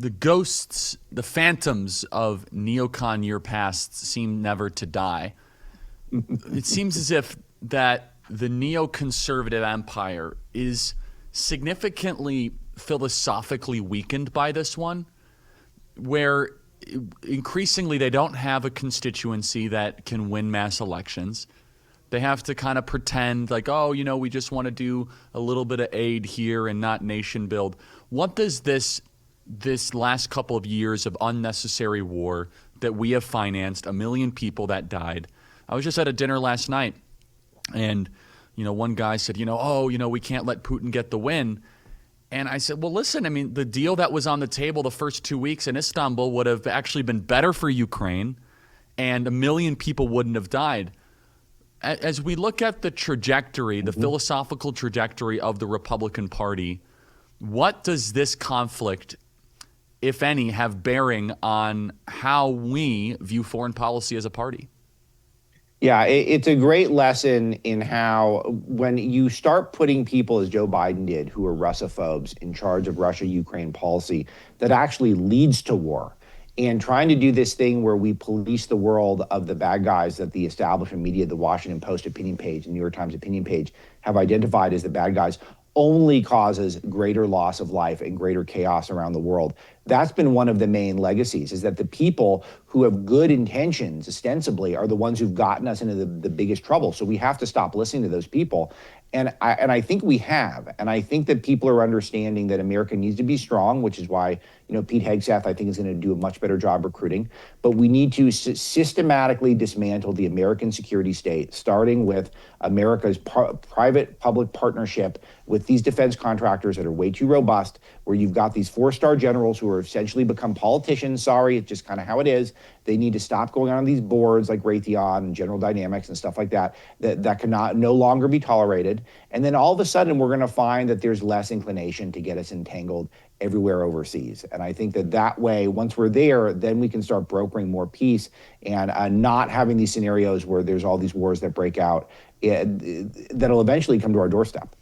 the ghosts, the phantoms of neocon year past seem never to die. It seems as if that the neoconservative empire is significantly philosophically weakened by this one, where increasingly they don't have a constituency that can win mass elections. They have to kind of pretend like, oh, we just want to do a little bit of aid here and not nation build. What does this last couple of years of unnecessary war that we have financed, 1 million people that died? I was just at a dinner last night, and one guy said, we can't let Putin get the win. And I said, well, listen, the deal that was on the table the first 2 weeks in Istanbul would have actually been better for Ukraine, and 1 million people wouldn't have died. As we look at the trajectory, the philosophical trajectory of the Republican Party, what does this conflict, if any, have bearing on how we view foreign policy as a party? Yeah, it's a great lesson in how when you start putting people, as Joe Biden did, who are Russophobes in charge of Russia-Ukraine policy, that actually leads to war. And trying to do this thing where we police the world of the bad guys that the establishment media, the Washington Post opinion page, the New York Times opinion page have identified as the bad guys only causes greater loss of life and greater chaos around the world. That's been one of the main legacies, is that the people who have good intentions, ostensibly, are the ones who've gotten us into the biggest trouble. So we have to stop listening to those people. And I think we have. And I think that people are understanding that America needs to be strong, which is why, Pete Hegseth, I think, is going to do a much better job recruiting. But we need to systematically dismantle the American security state, starting with America's private-public partnership with these defense contractors that are way too robust, where you've got these 4-star generals who are essentially become politicians. Sorry, it's just kind of how it is. They need to stop going on these boards like Raytheon and General Dynamics and stuff like that cannot no longer be tolerated. And then all of a sudden, we're going to find that there's less inclination to get us entangled everywhere overseas. And I think that way, once we're there, then we can start brokering more peace and not having these scenarios where there's all these wars that break out that'll eventually come to our doorstep.